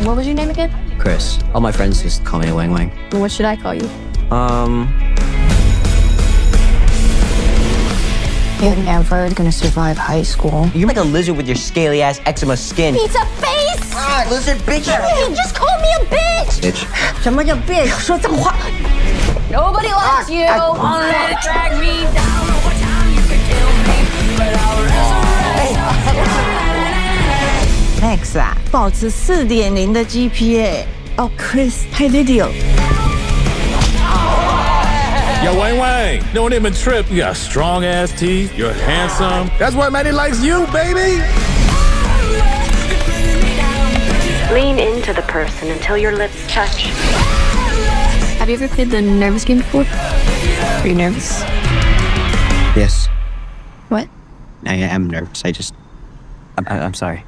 What was your name again? Chris. All my friends just call me Wang Wang. What should I call you? You're never gonna survive high school. You're like a lizard with your scaly-ass eczema skin. It's a face! Ah, lizard bitch! You just called me a bitch! Bitch. 什么叫 bitch? 说脏话. Nobody likes you! Drag me down over time, you could kill me, but I'll Max 啊，保持4.0的 GPA。哦 ，Chris 拍 video。 Yo, Wang Wang, don't even trip. You got strong ass teeth. You're handsome. That's why Maddie likes you, baby. Lean into the person until your lips touch. Have you ever played the nervous game before? Are you nervous? Yes. What? I am nervous. I'm sorry.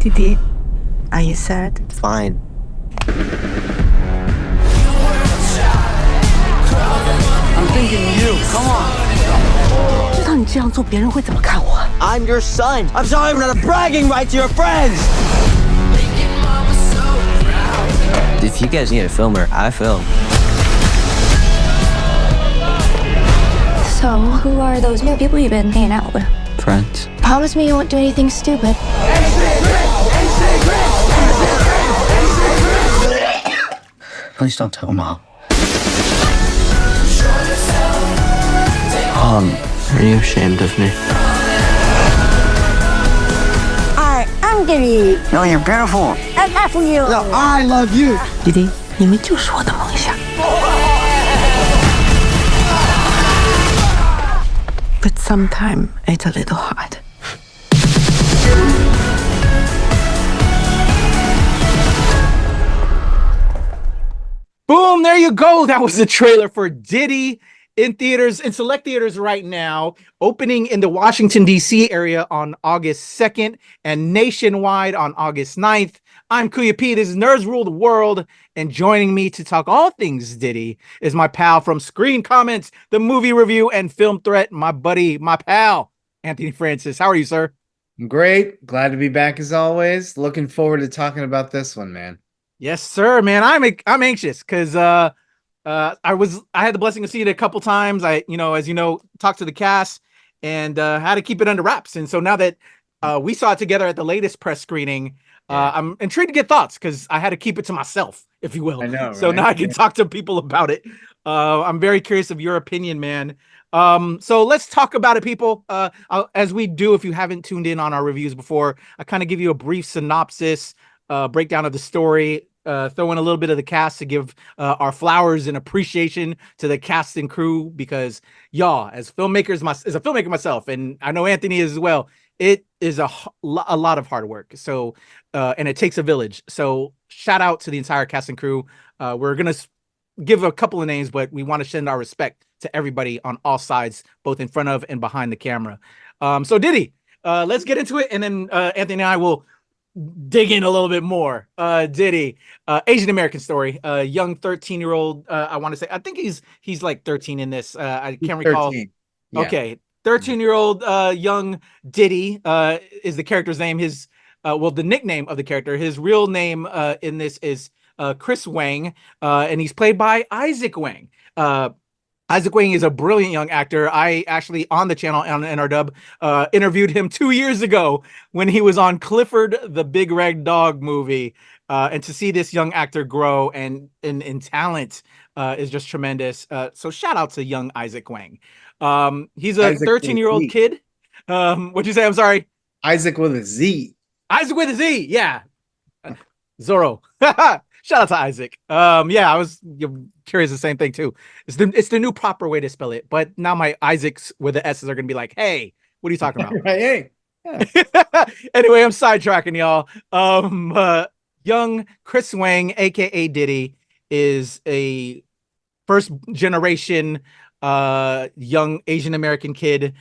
DD, are you sad? Fine. I'm thinking you. Come on. 知道你这样做，别人会怎么看我？ I'm your son. I'm sorry I'm not a bragging right to your friends. If you guys need a filmer, I film. So, who are those new people you've been hanging out with? Friends. Promise me you won't do anything stupid. Please don't tell Mom. Are you ashamed of me? I'm gay. No, you're beautiful. I love you. No, I love you. DD，你们就是我的梦想。But sometimes it's a little hard. Boom, there you go. That was the trailer for DIDI in theaters, in select theaters right now, opening in the Washington, D.C. area on August 2nd and nationwide on August 9th. I'm Kuya P. This is Nerds Rule the World, and joining me to talk all things DIDI is my pal from Screen Comments, the movie review, and Film Threat, my buddy, my pal, Anthony Francis. How are you, sir? I'm great. Glad to be back as always. Looking forward to talking about this one, man. Yes, sir, man. I'm anxious because I had the blessing of seeing it a couple times. As you know, talked to the cast and had to keep it under wraps. And so now that we saw it together at the latest press screening, I'm intrigued to get thoughts because I had to keep it to myself, if you will. I know. So right? now I can talk to people about it. I'm very curious of your opinion, man. So let's talk about it, people. As we do, if you haven't tuned in on our reviews before, I kind of give you a brief synopsis, breakdown of the story. Throw in a little bit of the cast to give our flowers and appreciation to the cast and crew because y'all, as a filmmaker myself, and I know Anthony is as well, it is a lot of hard work. So, and it takes a village. So shout out to the entire cast and crew. We're going to give a couple of names, but we want to send our respect to everybody on all sides, both in front of and behind the camera. So DIDI, let's get into it. And then Anthony and I will dig in a little bit more. DIDI, Asian American story, young 13-year-old. I want to say, I think he's like 13 in this. I can't recall. 13. Yeah. Okay, 13-year-old young DIDI is the character's name. His the nickname of the character. His real name in this is Chris Wang, and he's played by Izaac Wang. Izaac Wang is a brilliant young actor. I actually, on the channel on NRW, interviewed him 2 years ago when he was on Clifford the Big Red Dog movie. And to see this young actor grow and in talent is just tremendous. So shout out to young Izaac Wang. He's a 13-year-old kid. What'd you say? I'm sorry. Isaac with a Z. Isaac with a Z. Yeah. Zorro. Shout out to Isaac. I was curious the same thing too. It's the new proper way to spell it. But now my Isaacs with the S's are gonna be like, hey, what are you talking about? Hey. Yeah. Anyway, I'm sidetracking y'all. Young Chris Wang, aka DIDI, is a first generation young Asian American kid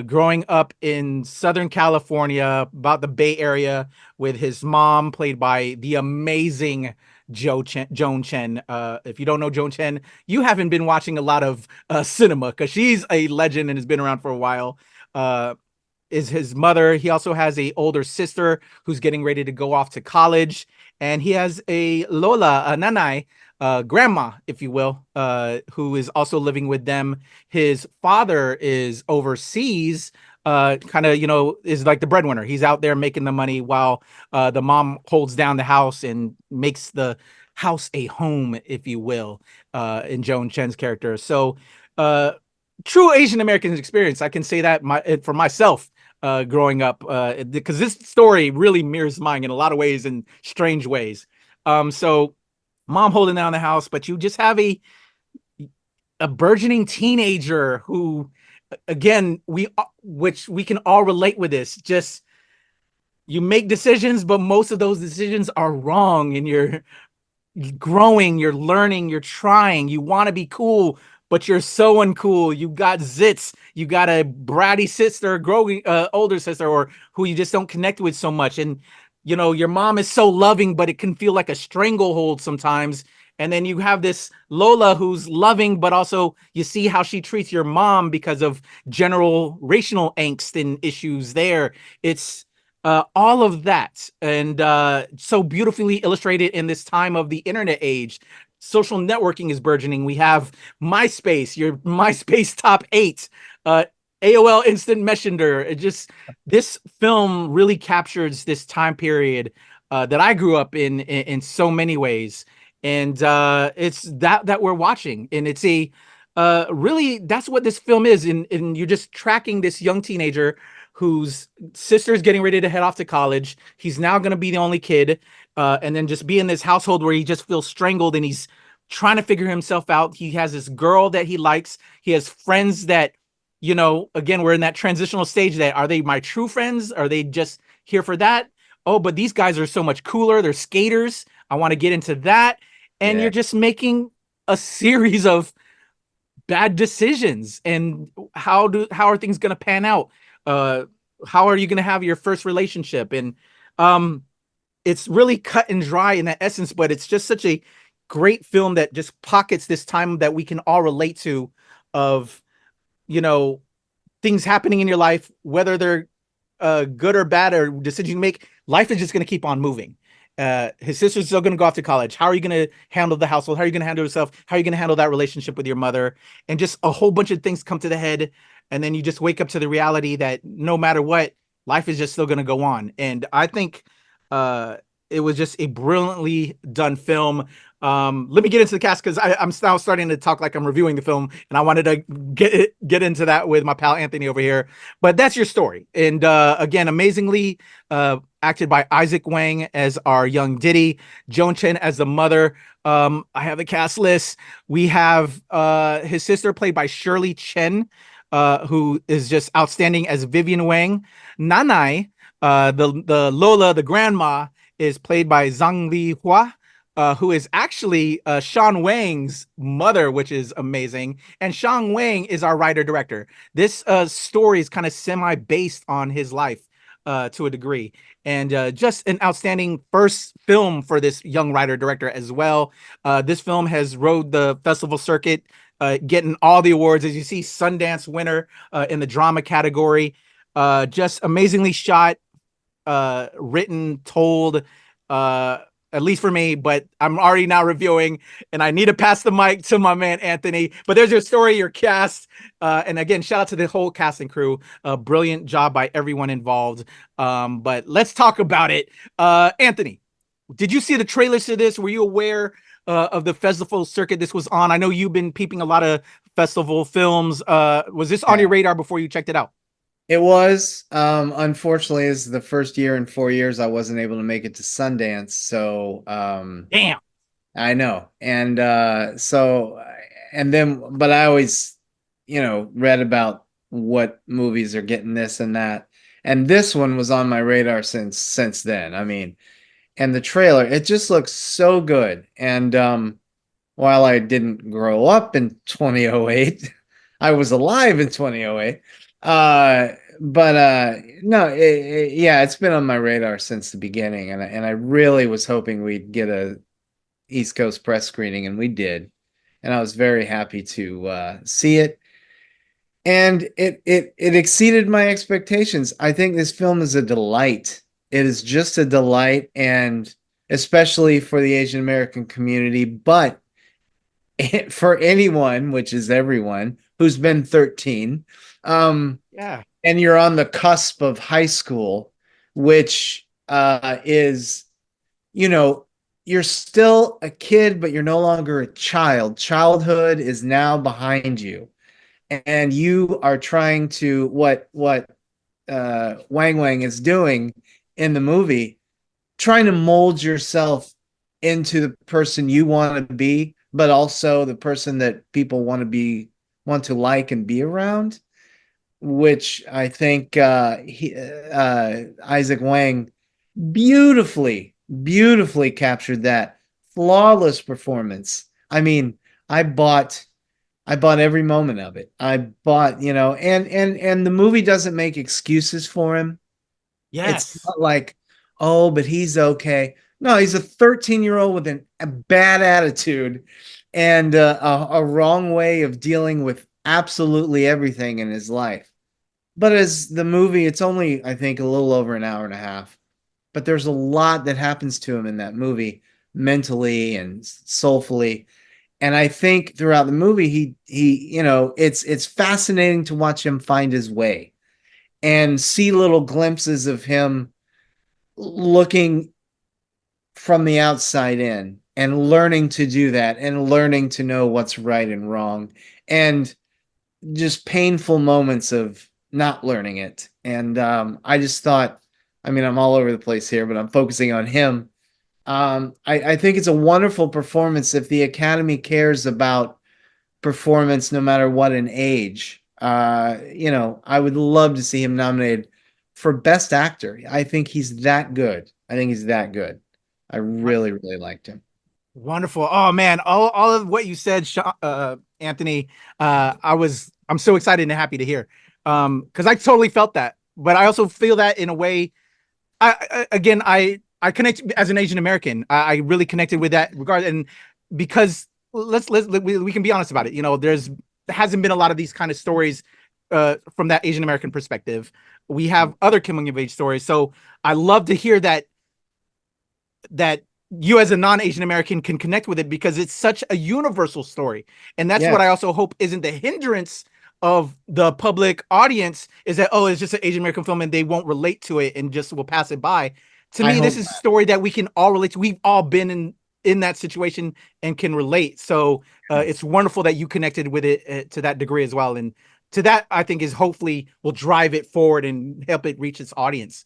growing up in Southern California, about the Bay Area, with his mom, played by the amazing Joan Chen. If you don't know Joan Chen, you haven't been watching a lot of cinema, because she's a legend and has been around for a while. Is his mother. He also has a older sister who's getting ready to go off to college, and he has a Lola, a nanai, grandma, if you will, who is also living with them. His father is overseas, kind of, is like the breadwinner. He's out there making the money while the mom holds down the house and makes the house a home, if you will, in Joan Chen's character. So, true Asian American experience. I can say that for myself, growing up, because this story really mirrors mine in a lot of ways, in strange ways. So mom holding down the house, but you just have a burgeoning teenager who, again, which we can all relate with this. Just, you make decisions, but most of those decisions are wrong, and you're growing, you're learning, you're trying, you want to be cool, but you're so uncool. You got zits, you got a bratty sister, growing older sister, or who you just don't connect with so much. And your mom is so loving, but it can feel like a stranglehold sometimes. And then you have this Lola who's loving, but also you see how she treats your mom because of general racial angst and issues there. It's all of that, and so beautifully illustrated in this time of the internet age. Social networking is burgeoning. We have MySpace, your MySpace top 8, AOL Instant Messenger. This film really captures this time period that I grew up in so many ways, and it's that we're watching, and it's a really, that's what this film is, and you're just tracking this young teenager whose sister's getting ready to head off to college. He's now going to be the only kid, and then just be in this household where he just feels strangled, and he's trying to figure himself out. He has this girl that he likes. He has friends that, again, we're in that transitional stage that, are they my true friends? Are they just here for that? Oh, but these guys are so much cooler. They're skaters. I want to get into that. And you're just making a series of bad decisions. And how are things going to pan out? How are you going to have your first relationship? And it's really cut and dry in that essence, but it's just such a great film that just pockets this time that we can all relate to, of things happening in your life, whether they're good or bad, or decisions you make. Life is just going to keep on moving. His sister's still going to go off to college. How are you going to handle the household? How are you going to handle yourself? How are you going to handle that relationship with your mother? And just a whole bunch of things come to the head. And then you just wake up to the reality that no matter what, life is just still going to go on. And I think it was just a brilliantly done film. Let me get into the cast, because I'm now starting to talk like I'm reviewing the film, and I wanted to get into that with my pal Anthony over here. But that's your story. And again, amazingly acted by Izaac Wang as our young DİDI, Joan Chen as the mother. I have the cast list. We have his sister, played by Shirley Chen, who is just outstanding as Vivian Wang. Nanai, the Lola, the grandma, is played by Zhang Li Hua, who is actually Sean Wang's mother, which is amazing. And Sean Wang is our writer-director. This story is kind of semi-based on his life to a degree. And just an outstanding first film for this young writer-director as well. This film has rode the festival circuit, getting all the awards. As you see, Sundance winner in the drama category. Just amazingly shot, written, told, at least for me, but I'm already now reviewing, and I need to pass the mic to my man Anthony. But there's your story, your cast, and again, shout out to the whole cast and crew. Brilliant job by everyone involved. But let's talk about it. Anthony, did you see the trailers to this? Were you aware of the festival circuit this was on? I know you've been peeping a lot of festival films. Was this on your radar before you checked it out? It was. Unfortunately, it's the first year in 4 years I wasn't able to make it to Sundance. So damn. I know. And but I always, read about what movies are getting this and that. And this one was on my radar since then. I mean, and the trailer, it just looks so good. And while I didn't grow up in 2008, I was alive in 2008. No, yeah, it's been on my radar since the beginning, and I really was hoping we'd get a East Coast press screening, and we did, and I was very happy to see it. And it exceeded my expectations. I think this film is a delight. It is just a delight, and especially for the Asian American community, but for anyone, which is everyone, who's been 13, Yeah. and you're on the cusp of high school, which is, you know, you're still a kid, but you're no longer a child. Childhood is now behind you, and you are trying to what Wang Wang is doing in the movie, trying to mold yourself into the person you want to be, but also the person that people want to like and be around, which I think Izaac Wang beautifully captured that. Flawless performance. I mean, I bought every moment of it. I bought, you know, and the movie doesn't make excuses for him. Yes. It's not like, oh, but he's okay. No, he's a 13-year-old with a bad attitude and a wrong way of dealing with absolutely everything in his life. But as the movie, it's only, I think, a little over an hour and a half. But there's a lot that happens to him in that movie, mentally and soulfully. And I think throughout the movie, he, you know, it's fascinating to watch him find his way and see little glimpses of him looking from the outside in and learning to do that and learning to know what's right and wrong, and just painful moments of not learning it. And I just thought, I mean, I'm all over the place here, but I'm focusing on him. I think it's a wonderful performance. If the Academy cares about performance, no matter what an age, you know, I would love to see him nominated for Best Actor. I think he's that good. I really liked him. Wonderful. Oh man, all of what you said, Anthony, I'm so excited and happy to hear. Because I totally felt that, but I also feel that in a way. I connect as an Asian American. I really connected with that regard, and because we can be honest about it. You know, there hasn't been a lot of these kind of stories from that Asian American perspective. We have other coming of age stories, so I love to hear that you as a non-Asian American can connect with it, because it's such a universal story. And that's what I also hope isn't the hindrance of the public audience, is that, oh, it's just an Asian American film and they won't relate to it and just will pass it by. To me, this is a story that we can all relate to. We've all been in that situation and can relate. So it's wonderful that you connected with it to that degree as well. And to that, I think, is hopefully will drive it forward and help it reach its audience.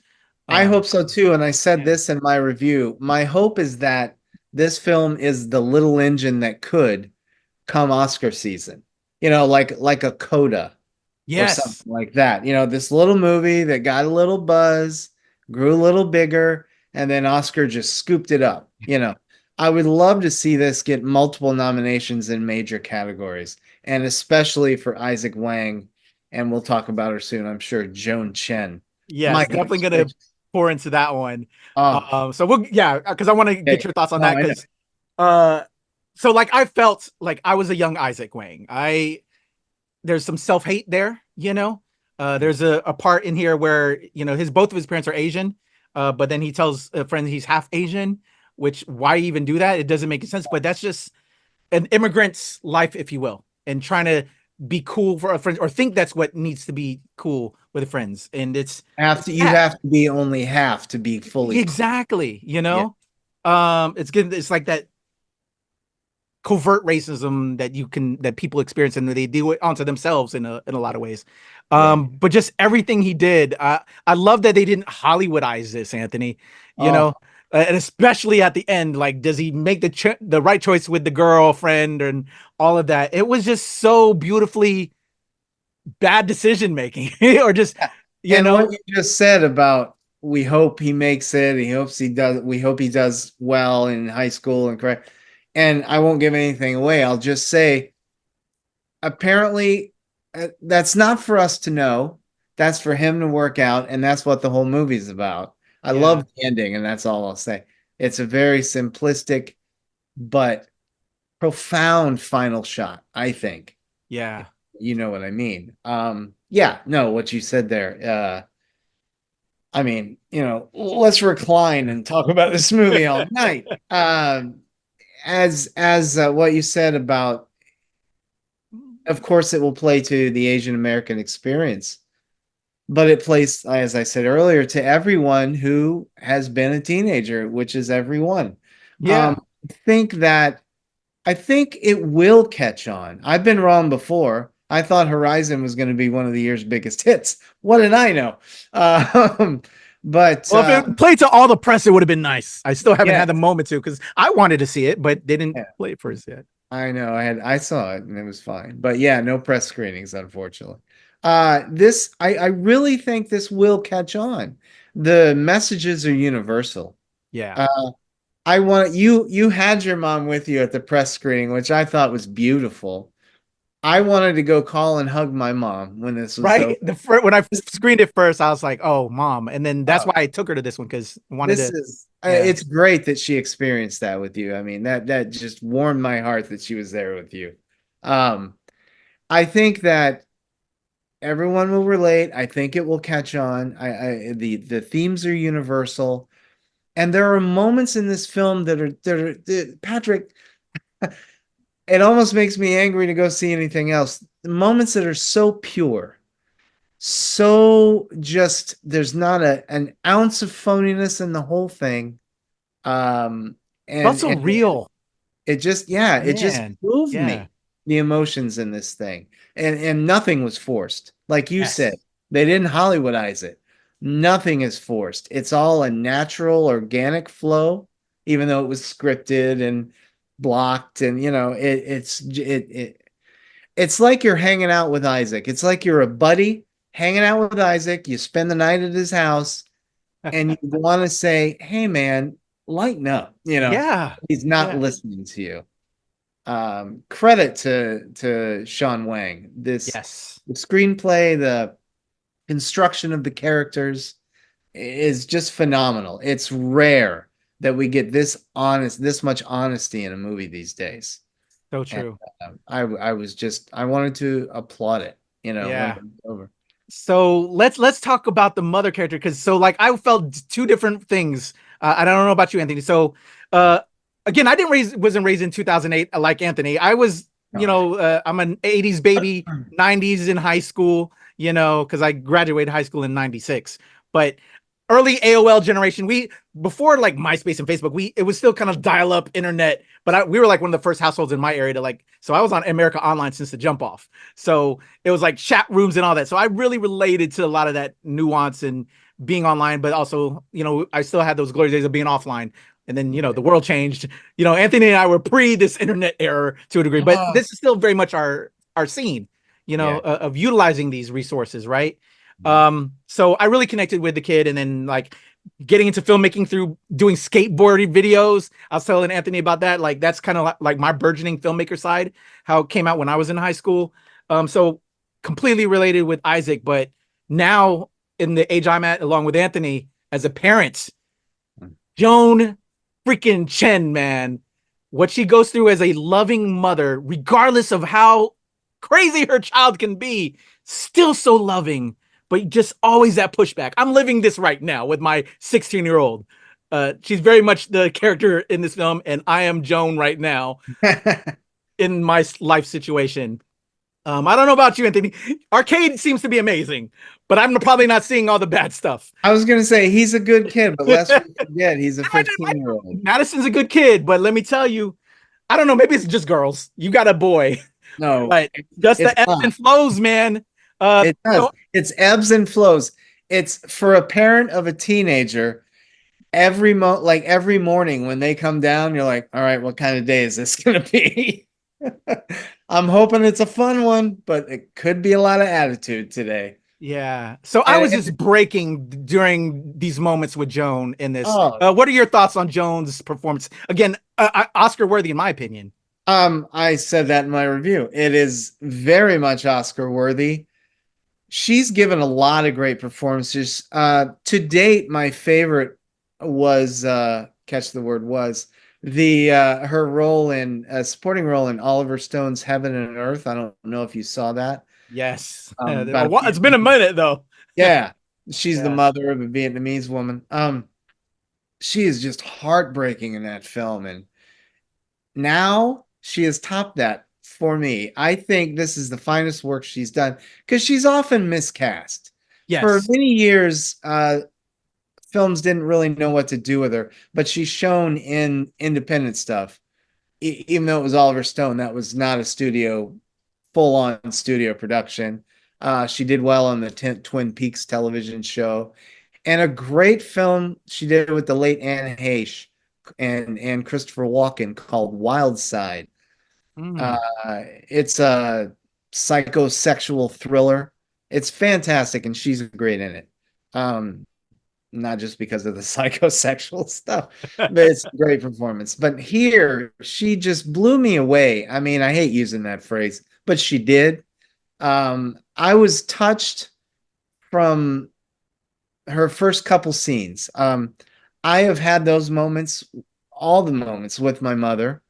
I hope so too. And I said this in my review. My hope is that this film is the little engine that could come Oscar season. You know, like a Coda or something like that. You know, this little movie that got a little buzz, grew a little bigger, and then Oscar just scooped it up. You know, I would love to see this get multiple nominations in major categories, and especially for Izaac Wang. And we'll talk about her soon, I'm sure. Joan Chen. Yeah, definitely going to pour into that one. So because I want to get your thoughts on that. Because so like I felt like I was a young Izaac Wang. There's some self-hate there, you know. There's a part in here where, you know, both of his parents are Asian, but then he tells a friend he's half Asian, which, why even do that? It doesn't make sense. But that's just an immigrant's life, if you will, and trying to be cool for a friend, or think that's what needs to be cool with friends. And it's you have to be only half to be fully exactly, you know. It's good. It's like that covert racism that people experience, and they do it onto themselves in a lot of ways. But just everything he did, I love that they didn't Hollywoodize this, Anthony. You know, and especially at the end, like, does he make the right choice with the girlfriend and all of that? It was just so beautifully bad decision making, or just you know what you just said about, we hope he makes it. We hope he does well in high school and correct. And I won't give anything away. I'll just say, apparently, that's not for us to know. That's for him to work out, and that's what the whole movie's about. I love the ending, and that's all I'll say. It's a very simplistic, but profound final shot, I think. Yeah. You know what I mean? Yeah, no, what you said there. I mean, let's recline and talk about this movie all night. As what you said about, of course, it will play to the Asian American experience, but it plays, as I said earlier, to everyone who has been a teenager, which is everyone. Yeah. I think it will catch on. I've been wrong before. I thought Horizon was going to be one of the year's biggest hits. What did I know? But Well, if it played to all the press, it would have been nice. I still haven't Yeah. had the moment to, because I wanted to see it, but they didn't Yeah. play it for us yet. I know I saw it and it was fine. But yeah, no press screenings, unfortunately. I really think this will catch on. The messages are universal. Yeah. You had your mom with you at the press screening, which I thought was beautiful. I wanted to go call and hug my mom when this was Right. over. When I screened it first, I was like, "Oh, mom!" And then that's why I took her to this one, because I wanted This to. is Yeah. it's great that she experienced that with you. I mean, that just warmed my heart that she was there with you. I think that everyone will relate. I think it will catch on. The themes are universal, and there are moments in this film that Patrick. It almost makes me angry to go see anything else. Moments that are so pure, so just there's not an ounce of phoniness in the whole thing. Also And real. it just Man, moved yeah. me, the emotions in this thing, and nothing was forced. Like you Yes. said, they didn't Hollywoodize it. Nothing is forced. It's all a natural, organic flow, even though it was scripted and blocked, and it's like you're hanging out with Isaac. It's like you're a buddy hanging out with Isaac. You spend the night at his house, and you want to say, "Hey, man, lighten up." Yeah. He's not Yeah. listening to you. Credit to Sean Wang. Yes. The screenplay, the construction of the characters is just phenomenal. It's rare that we get this much honesty in a movie these days. So true. And, I wanted to applaud it. Yeah. when it was over. So let's talk about the mother character, because I felt two different things. I don't know about you, Anthony. So again, wasn't raised in 2008 like Anthony. I was, I'm an 80s baby, 90s in high school, because I graduated high school in 96. But early AOL generation, before like MySpace and Facebook, it was still kind of dial-up internet, but we were like one of the first households in my area to so I was on America Online since the jump off. So it was like chat rooms and all that. So I really related to a lot of that nuance and being online, but also, I still had those glory days of being offline. And then, the world changed. Anthony and I were pre this internet era to a degree, but this is still very much our scene, of utilizing these resources, right? So I really connected with the kid, and then getting into filmmaking through doing skateboarding videos. I was telling Anthony about that. That's kind of like my burgeoning filmmaker side, how it came out when I was in high school. So completely related with Isaac, but now in the age I'm at, along with Anthony, as a parent, Joan freaking Chen, man, what she goes through as a loving mother, regardless of how crazy her child can be, still so loving, but just always that pushback. I'm living this right now with my 16-year-old. She's very much the character in this film, and I am Joan right now in my life situation. I don't know about you, Anthony. Arcade seems to be amazing, but I'm probably not seeing all the bad stuff. I was going to say he's a good kid, but lest we forget, he's a 15-year-old. Madison's a good kid, but let me tell you, I don't know. Maybe it's just girls. You got a boy. No, but just the ebbs and flows, man. It does. It's ebbs and flows. It's for a parent of a teenager. Every morning when they come down, you're like, all right, what kind of day is this going to be? I'm hoping it's a fun one, but it could be a lot of attitude today. Yeah. So I was just breaking during these moments with Joan in this. Oh. What are your thoughts on Joan's performance? Again, Oscar worthy in my opinion. I said that in my review. It is very much Oscar worthy. She's given a lot of great performances. To date, my favorite was the her role in supporting role in Oliver Stone's Heaven and Earth. I don't know if you saw that. Yes. About It's been a minute though. yeah, she's the Yeah. mother of a Vietnamese woman. She is just heartbreaking in that film, and now she has topped that for me. I think this is the finest work she's done because she's often miscast. For Yes. many years, films didn't really know what to do with her, but she's shown in independent stuff. Even though it was Oliver Stone, that was not a full-on studio production. She did well on the Twin Peaks television show, and a great film she did with the late Anne Heche and Christopher Walken called Wild Side. Mm. It's a psychosexual thriller. It's fantastic, and she's great in it. Not just because of the psychosexual stuff, but it's a great performance. But here, she just blew me away. I mean, I hate using that phrase, but she did. I was touched from her first couple scenes. I have had those moments, all the moments with my mother.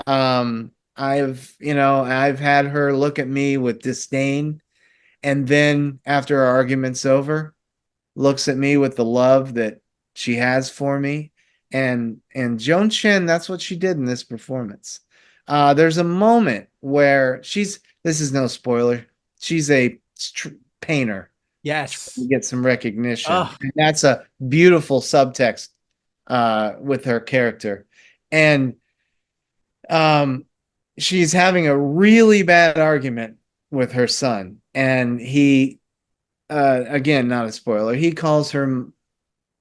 I've had her look at me with disdain, and then after our argument's over, looks at me with the love that she has for me. And Joan Chen, that's what she did in this performance. There's a moment where this is no spoiler, she's a painter. Yes. To get some recognition. And that's a beautiful subtext with her character. And she's having a really bad argument with her son. And he, again, not a spoiler, he calls her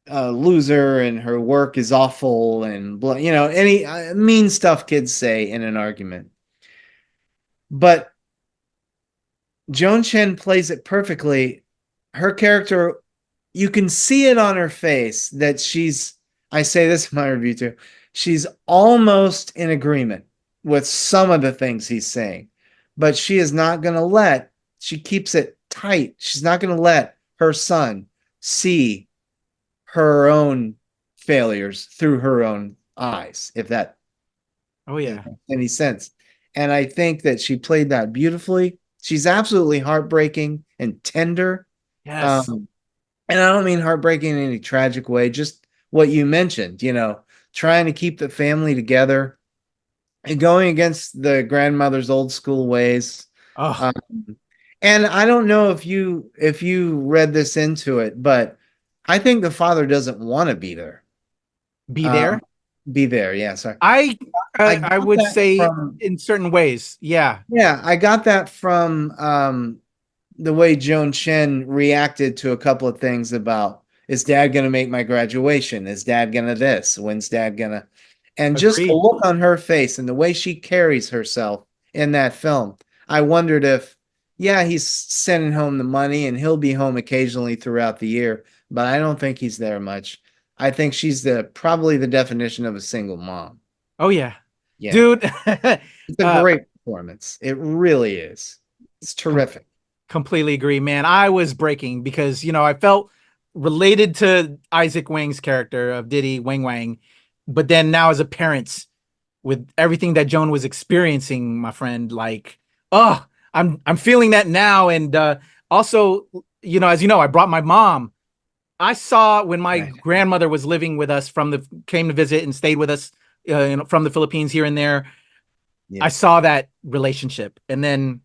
a loser and her work is awful and, any mean stuff kids say in an argument. But Joan Chen plays it perfectly. Her character, you can see it on her face that I say this in my review too, she's almost in agreement with some of the things he's saying, but she is not going to she keeps it tight. She's not going to let her son see her own failures through her own eyes, if that makes any sense. And I think that she played that beautifully. She's absolutely heartbreaking and tender. Yes. And I don't mean heartbreaking in any tragic way, just what you mentioned, trying to keep the family together and going against the grandmother's old school ways. And I don't know if you read this into it, but I think the father doesn't want to be there. Be there? Be there, yeah, sorry. I would say in certain ways, yeah. Yeah, I got that from the way Joan Chen reacted to a couple of things about, is dad going to make my graduation? Is dad going to this? When's dad going to? And just the look on her face and the way she carries herself in that film, I wondered if, he's sending home the money and he'll be home occasionally throughout the year, but I don't think he's there much. I think she's probably the definition of a single mom. Oh, yeah. Dude. It's a great performance. It really is. It's terrific. Completely agree, man. I was breaking because, I felt related to Izaac Wang's character of DԻDI, Wang, but then now as a parent with everything that Joan was experiencing, my friend, I'm feeling that now. And also, as you know, I brought my mom. I saw when my grandmother was living with us came to visit and stayed with us from the Philippines here and there. Yeah. I saw that relationship. And then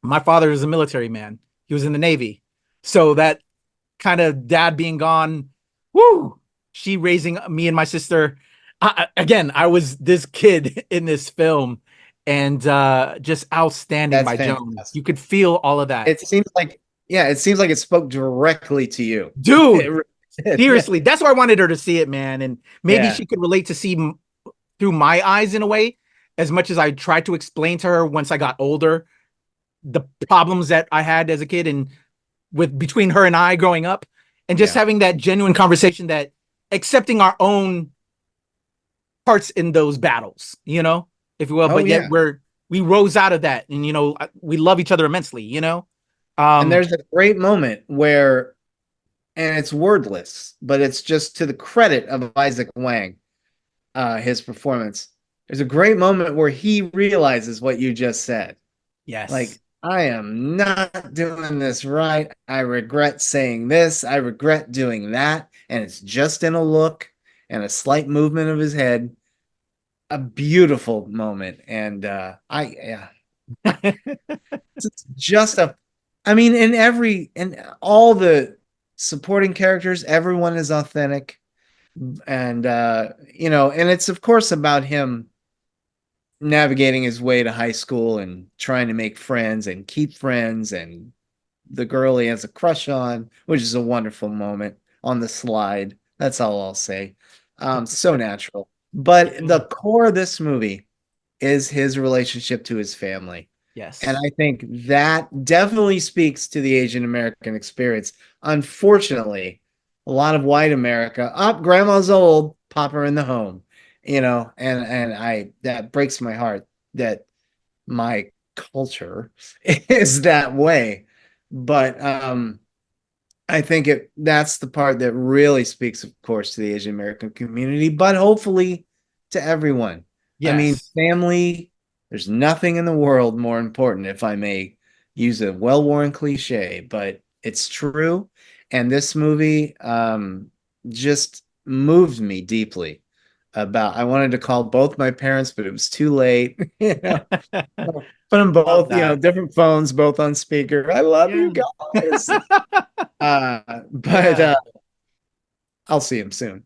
my father is a military man. He was in the Navy. So that kind of dad being gone, she raising me and my sister. I was this kid in this film, and just outstanding by Joan. You could feel all of that. It seems like it spoke directly to you. Dude, seriously, that's why I wanted her to see it, man. And maybe she could relate to see through my eyes in a way, as much as I tried to explain to her once I got older, the problems that I had as a kid and between her and I growing up, and just having that genuine conversation, that accepting our own parts in those battles, if you will, but yet we rose out of that, and we love each other immensely, and there's a great moment where, and it's wordless, but it's just to the credit of Izaac Wang, his performance. There's a great moment where he realizes what you just said. Yes. Like, I am not doing this right. I regret saying this. I regret doing that. And it's just in a look and a slight movement of his head. A beautiful moment. And yeah. It's just I mean, in all the supporting characters, everyone is authentic. And and it's of course about him navigating his way to high school and trying to make friends and keep friends, and the girl he has a crush on, which is a wonderful moment on the slide. That's all I'll say. So natural. But the core of this movie is his relationship to his family. Yes. And I think that definitely speaks to the Asian American experience. Unfortunately, a lot of white America, grandma's old, pop her in the home, and that breaks my heart that my culture is that way. But I think that's the part that really speaks, of course, to the Asian American community, but hopefully to everyone. Yes. I mean, family, there's nothing in the world more important, if I may use a well-worn cliche, but it's true. And this movie just moved me deeply. I wanted to call both my parents, but it was too late. Put them both, different phones, both on speaker. I love you guys. But I'll see him soon.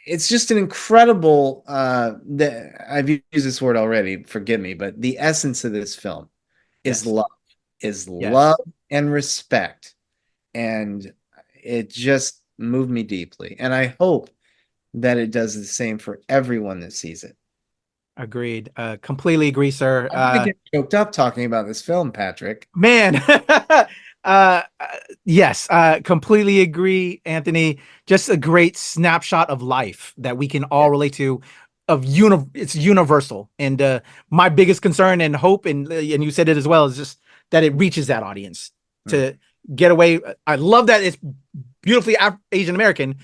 It's just an incredible. I've used this word already. Forgive me, but the essence of this film is love, love and respect, and it just moved me deeply. And I hope that it does the same for everyone that sees it. Agreed. Completely agree, sir. I get choked up talking about this film, Patrick. Man. Yes, completely agree, Anthony. Just a great snapshot of life that we can all relate to. It's universal. And my biggest concern and hope, and you said it as well, is just that it reaches that audience to get away. I love that it's beautifully Asian American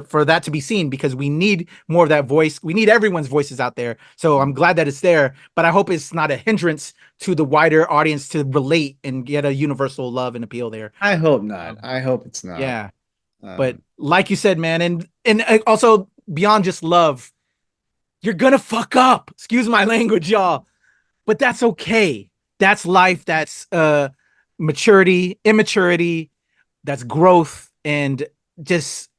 for that to be seen, because we need more of that voice. We need everyone's voices out there. So I'm glad that it's there, but I hope it's not a hindrance to the wider audience to relate and get a universal love and appeal there. I hope not. I hope it's not. Yeah. But like you said, man, and also beyond just love, you're gonna fuck up. Excuse my language, y'all. But that's okay. That's life. That's maturity, immaturity, that's growth, and just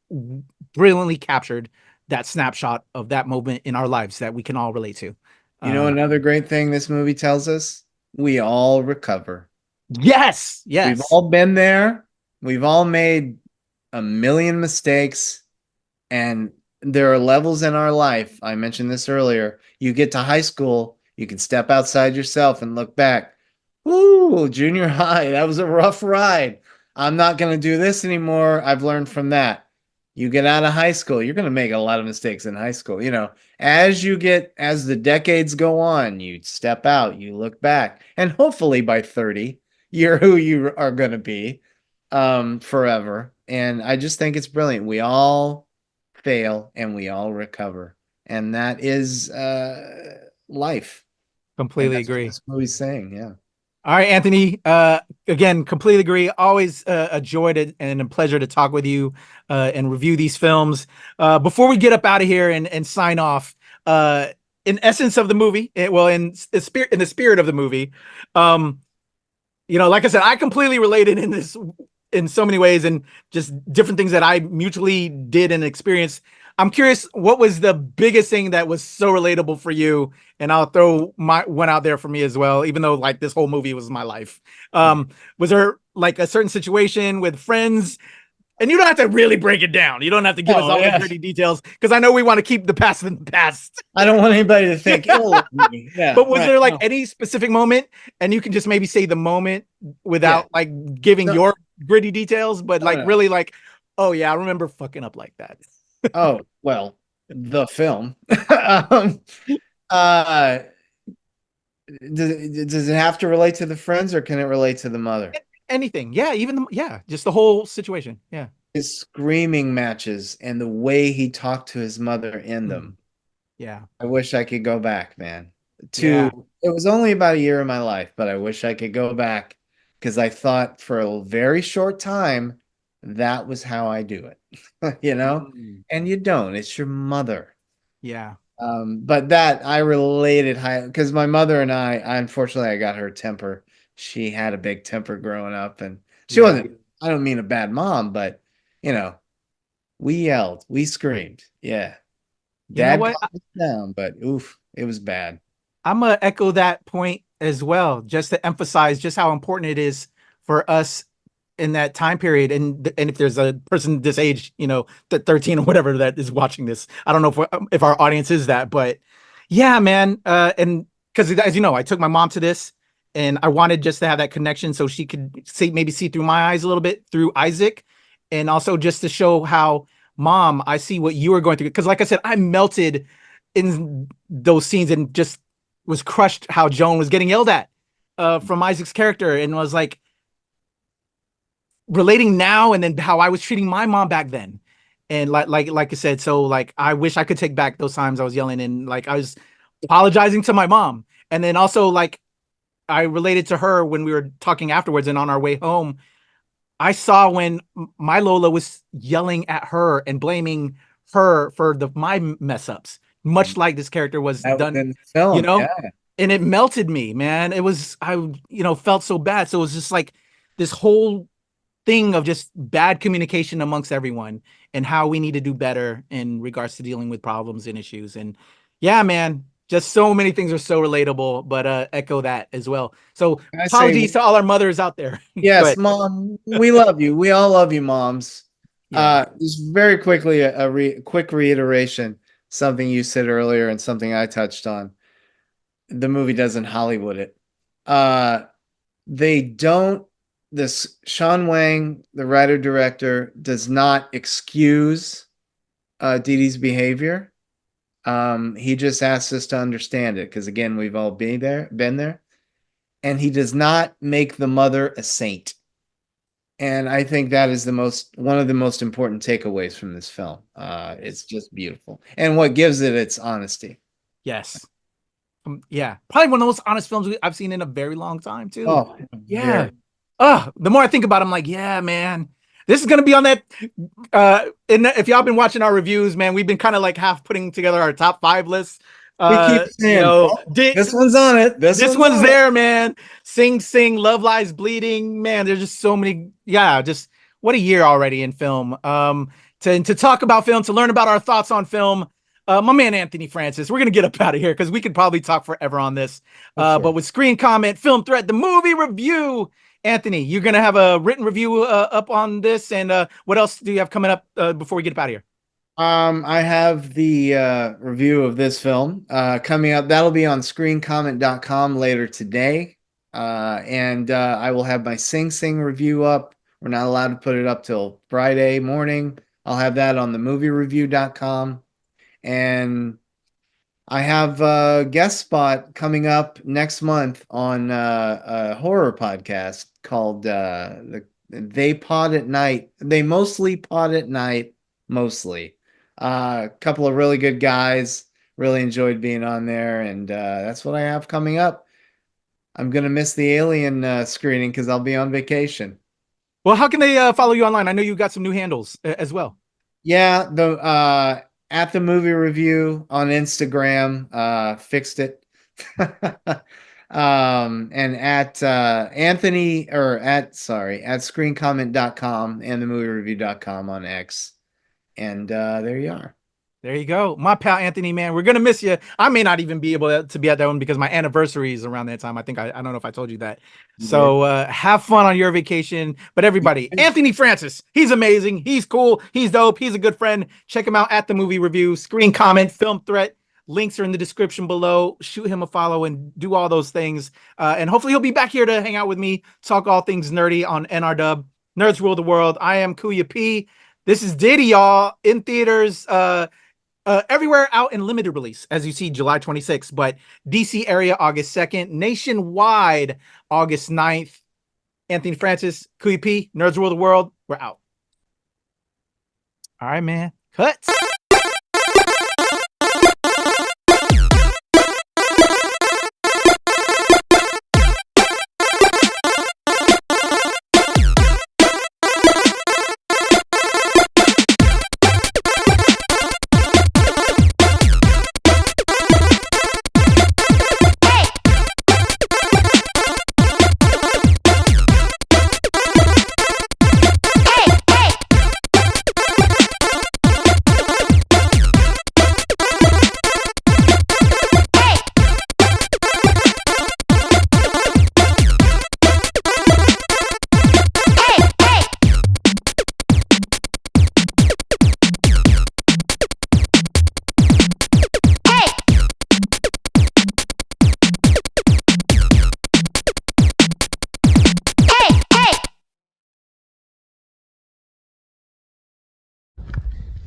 brilliantly captured that snapshot of that moment in our lives that we can all relate to. Another great thing this movie tells us, we all recover. Yes. We've all been there. We've all made a million mistakes, and there are levels in our life. I mentioned this earlier. You get to high school, you can step outside yourself and look back. Ooh, junior high, that was a rough ride. I'm not going to do this anymore. I've learned from that. You get out of high school, you're going to make a lot of mistakes in high school. As the decades go on, you step out, you look back, and hopefully by 30, you're who you are going to be forever. And I just think it's brilliant. We all fail and we all recover. And that is life. Completely agree. What this movie's saying, yeah. All right, Anthony. Again, completely agree. Always a joy and a pleasure to talk with you and review these films. Before we get up out of here and sign off, in essence of the movie, in the spirit of the movie, like I said, I completely related in this in so many ways, and just different things that I mutually did and experienced. I'm curious, what was the biggest thing that was so relatable for you? And I'll throw my one out there for me as well, even though like this whole movie was my life. Was there like a certain situation with friends? And you don't have to really break it down. You don't have to give us all the gritty details, because I know we want to keep the past in the past. I don't want anybody to think ill of me. Yeah, but was there like any specific moment, and you can just maybe say the moment without like giving your gritty details, but really like, oh yeah, I remember fucking up like that. Oh, well, the film. Does it have to relate to the friends, or can it relate to the mother? Anything. Yeah, just the whole situation. Yeah. his screaming matches and the way he talked to his mother in them. Yeah. I wish I could go back, man. Yeah. It was only about a year of my life, but I wish I could go back because I thought for a very short time that was how I do it, you know? And you don't, it's your mother. Yeah. But that I related high because my mother and I unfortunately I got her temper. She had a big temper growing up, and she Yeah. wasn't, I don't mean a bad mom, but you know, we yelled, we screamed. Yeah. You know Dad what? calmed us down, but oof, it was bad. I'm gonna echo that point as well, just to emphasize just how important it is for us in that time period. And if there's a person this age, 13 or whatever that is watching this, I don't know if our audience is that, but yeah, man. And because as you know, I took my mom to this, and I wanted just to have that connection so she could maybe see through my eyes a little bit through Isaac, and also just to show how, Mom, I see what you were going through. Because like I said, I melted in those scenes and just was crushed how Joan was getting yelled at from Isaac's character, and was like relating now, and then how I was treating my mom back then. And like I said, so like I wish I could take back those times I was yelling and like I was apologizing to my mom. And then also like I related to her when we were talking afterwards and on our way home. I saw when my Lola was yelling at her and blaming her for my mess ups, much like this character was That was done, in the film, yeah. and it melted me, man. It was, I felt so bad. So it was just like this whole thing of just bad communication amongst everyone and how we need to do better in regards to dealing with problems and issues. And yeah, man, just so many things are so relatable, but echo that as well. So apologies to all our mothers out there. Yes, Mom, we love you. We all love you, moms. Yeah. Just very quickly, quick reiteration, something you said earlier and something I touched on. The movie doesn't Hollywood it. They don't, this Sean Wang, the writer director, does not excuse DIDI's behavior. He just asks us to understand it because again, we've all been there. And he does not make the mother a saint. And I think that is one of the most important takeaways from this film. It's just beautiful. And what gives it its honesty. Yes. Yeah. Probably one of the most honest films I've seen in a very long time too. Oh, yeah. The more I think about it, I'm like, yeah, man, this is going to be on that. If y'all been watching our reviews, man, we've been kind of like half putting together our top 5 lists. We keep saying, this one's on it. This one's there, man. Sing Sing, Love Lies Bleeding, man. There's just so many. Yeah, just what a year already in film. To talk about film, to learn about our thoughts on film. My man Anthony Francis, we're gonna get up out of here because we could probably talk forever on this. Sure. But with Screen Comment, Film Threat, the movie review. Anthony, you're gonna have a written review up on this, and what else do you have coming up before we get up out of here? I have the review of this film coming up. That'll be on screencomment.com later today. And I will have my Sing Sing review up. We're not allowed to put it up till Friday morning. I'll have that on the moviereview.com. And I have a guest spot coming up next month on a horror podcast called They Pod at Night. They mostly pod at night, mostly. A couple of really good guys. Really enjoyed being on there, and that's what I have coming up. I'm gonna miss the Alien screening because I'll be on vacation. Well, how can they follow you online? I know you got some new handles as well. Yeah, the at the movie review on Instagram, fixed it. And at Anthony at screencomment.com and the moviereview.com on X. And there you are. There you go. My pal Anthony, man, we're gonna miss you. I may not even be able to be at that one because my anniversary is around that time. I think I don't know if I told you that. So have fun on your vacation. But everybody, Anthony Francis, he's amazing. He's cool. He's dope. He's a good friend. Check him out at the movie review, Screen Comment, Film Threat. Links are in the description below. Shoot him a follow and do all those things. And hopefully he'll be back here to hang out with me, talk all things nerdy on NRW. Nerds Rule the World. I am Kuya P. This is DIDI, y'all, in theaters, everywhere out in limited release, as you see, July 26th, but DC area, August 2nd, nationwide, August 9th. Anthony Francis, Kuya P, Nerds Rule the World, we're out. All right, man. Cuts.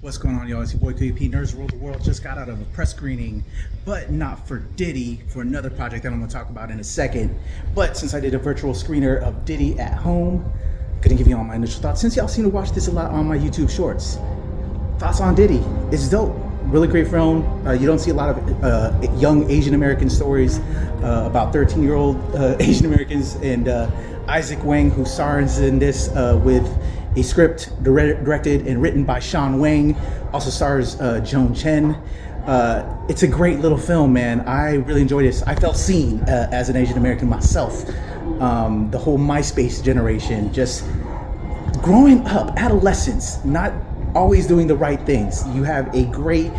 What's going on, y'all? It's your boy KP. Nerds Rule the World just got out of a press screening, but not for DIDI, for another project that I'm going to talk about in a second. But since I did a virtual screener of DIDI at home, gonna give you all my initial thoughts. Since y'all seem to watch this a lot on my YouTube shorts, thoughts on DIDI. It's dope. Really great film. You don't see a lot of young Asian American stories about 13-year-old Asian Americans, and Izaac Wang, who stars in this with a script directed and written by Joan Wang, also stars Joan Chen. It's a great little film, man. I really enjoyed this. I felt seen as an Asian American myself. The whole MySpace generation, just growing up, adolescence, not always doing the right things. You have a great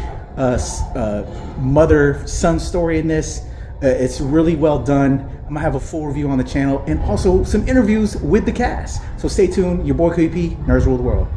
mother-son story in this. It's really well done. I'm gonna have a full review on the channel and also some interviews with the cast. So stay tuned. Your boy KP, Nerds Rule the World.